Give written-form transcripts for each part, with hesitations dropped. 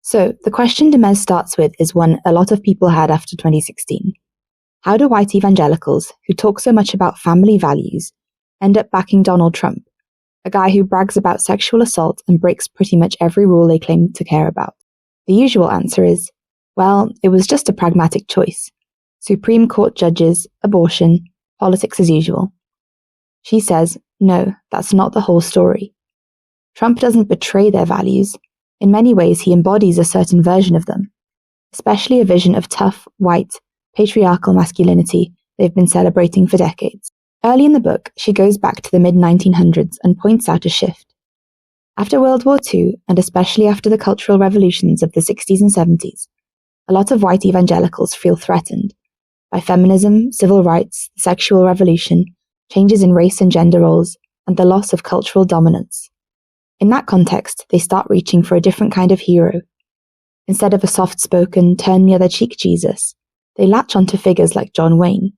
So, the question Du Mez starts with is one a lot of people had after 2016. How do white evangelicals, who talk so much about family values, end up backing Donald Trump, a guy who brags about sexual assault and breaks pretty much every rule they claim to care about? The usual answer is, well, it was just a pragmatic choice. Supreme Court judges, abortion, politics as usual. She says, no, that's not the whole story. Trump doesn't betray their values. In many ways, he embodies a certain version of them, especially a vision of tough, white, patriarchal masculinity they've been celebrating for decades. Early in the book, she goes back to the mid-1900s and points out a shift. After World War II, and especially after the cultural revolutions of the 60s and 70s, a lot of white evangelicals feel threatened by feminism, civil rights, the sexual revolution, changes in race and gender roles, and the loss of cultural dominance. In that context, they start reaching for a different kind of hero. Instead of a soft-spoken, turn-the-other-cheek Jesus, they latch onto figures like John Wayne,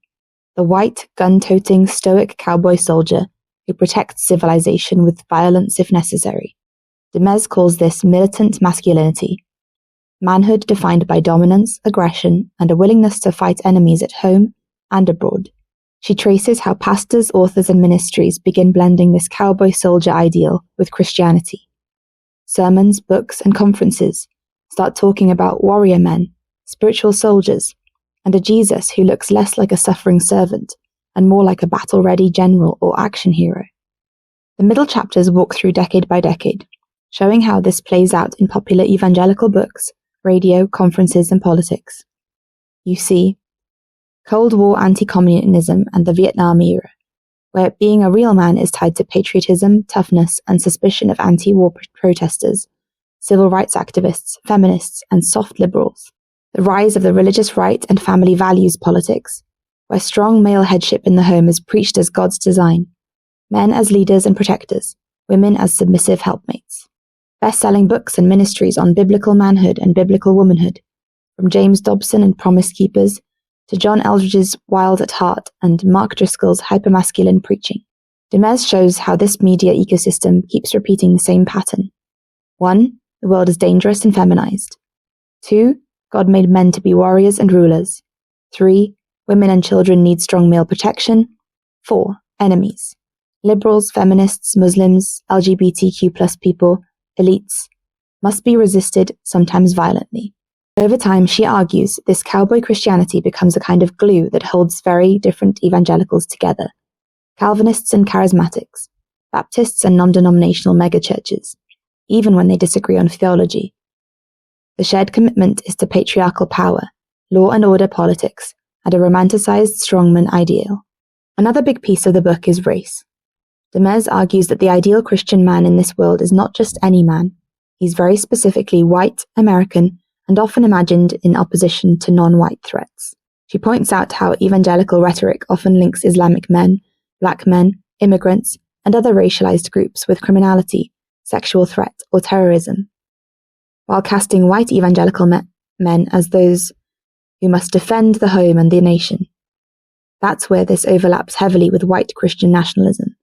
the white, gun-toting, stoic cowboy soldier who protects civilization with violence if necessary. Du Mez calls this militant masculinity, manhood defined by dominance, aggression, and a willingness to fight enemies at home and abroad. She traces how pastors, authors, and ministries begin blending this cowboy soldier ideal with Christianity. Sermons, books, and conferences start talking about warrior men, spiritual soldiers, and a Jesus who looks less like a suffering servant and more like a battle-ready general or action hero. The middle chapters walk through decade by decade, showing how this plays out in popular evangelical books, radio, conferences, and politics. You see, Cold War anti-communism and the Vietnam era, where being a real man is tied to patriotism, toughness, and suspicion of anti-war protesters, civil rights activists, feminists, and soft liberals. The rise of the religious right and family values politics, where strong male headship in the home is preached as God's design, men as leaders and protectors, women as submissive helpmates. Best-selling books and ministries on biblical manhood and biblical womanhood, from James Dobson and Promise Keepers to John Eldredge's Wild at Heart and Mark Driscoll's hypermasculine preaching. Du Mez shows how this media ecosystem keeps repeating the same pattern. 1. The world is dangerous and feminized. 2. God made men to be warriors and rulers. 3. Women and children need strong male protection. 4. Enemies. Liberals, feminists, Muslims, LGBTQ+ people, elites, must be resisted, sometimes violently. Over time, she argues, this cowboy Christianity becomes a kind of glue that holds very different evangelicals together. Calvinists and charismatics, Baptists and non-denominational megachurches, even when they disagree on theology. The shared commitment is to patriarchal power, law and order politics, and a romanticized strongman ideal. Another big piece of the book is race. Du Mez argues that the ideal Christian man in this world is not just any man. He's very specifically white, American, and often imagined in opposition to non-white threats. She points out how evangelical rhetoric often links Islamic men, black men, immigrants, and other racialized groups with criminality, sexual threat, or terrorism, while casting white evangelical men as those who must defend the home and the nation. That's where this overlaps heavily with white Christian nationalism,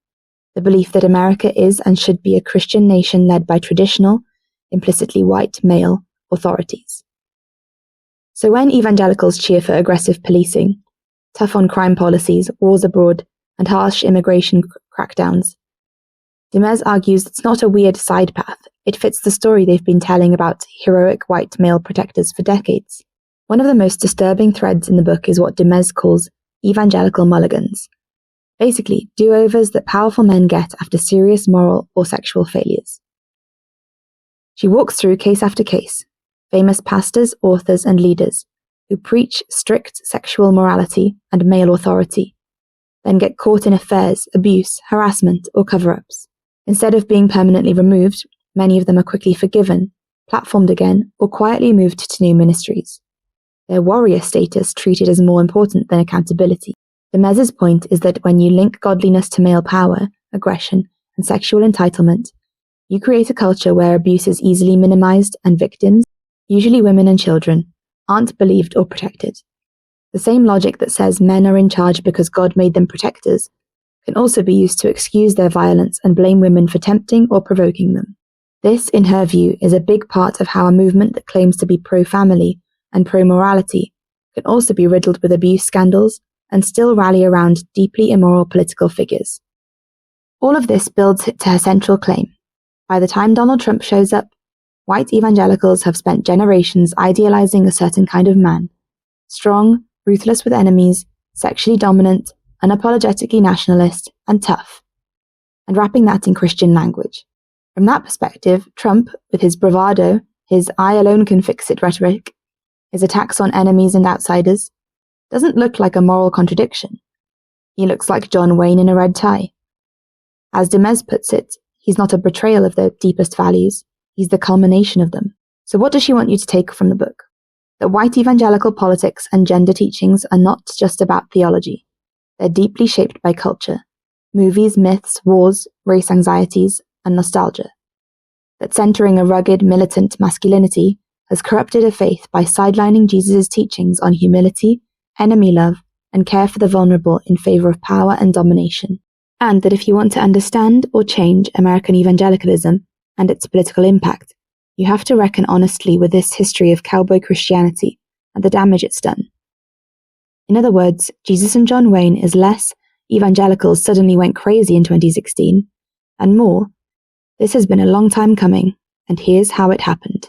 the belief that America is and should be a Christian nation led by traditional, implicitly white male authorities. So when evangelicals cheer for aggressive policing, tough on crime policies, wars abroad, and harsh immigration crackdowns, Du Mez argues it's not a weird side path, it fits the story they've been telling about heroic white male protectors for decades. One of the most disturbing threads in the book is what Du Mez calls evangelical mulligans, basically do-overs that powerful men get after serious moral or sexual failures. She walks through case after case, famous pastors, authors, and leaders who preach strict sexual morality and male authority, then get caught in affairs, abuse, harassment, or cover-ups. Instead of being permanently removed, many of them are quickly forgiven, platformed again, or quietly moved to new ministries. Their warrior status treated as more important than accountability. Du Mez's point is that when you link godliness to male power, aggression, and sexual entitlement, you create a culture where abuse is easily minimized and victims, usually women and children, aren't believed or protected. The same logic that says men are in charge because God made them protectors can also be used to excuse their violence and blame women for tempting or provoking them. This, in her view, is a big part of how a movement that claims to be pro-family and pro-morality can also be riddled with abuse scandals and still rally around deeply immoral political figures. All of this builds to her central claim. By the time Donald Trump shows up, white evangelicals have spent generations idealizing a certain kind of man: strong, ruthless with enemies, sexually dominant, unapologetically nationalist, and tough, and wrapping that in Christian language. From that perspective, Trump, with his bravado, his "I alone can fix it" rhetoric, his attacks on enemies and outsiders, doesn't look like a moral contradiction. He looks like John Wayne in a red tie. As Du Mez puts it, he's not a betrayal of the deepest values, he's the culmination of them. So what does she want you to take from the book? That white evangelical politics and gender teachings are not just about theology. They're deeply shaped by culture: movies, myths, wars, race anxieties, and nostalgia. That centering a rugged, militant masculinity has corrupted a faith by sidelining Jesus' teachings on humility, enemy love, and care for the vulnerable in favor of power and domination. And that if you want to understand or change American evangelicalism and its political impact, you have to reckon honestly with this history of cowboy Christianity and the damage it's done. In other words, Jesus and John Wayne is less evangelicals suddenly went crazy in 2016, and more, this has been a long time coming, and here's how it happened.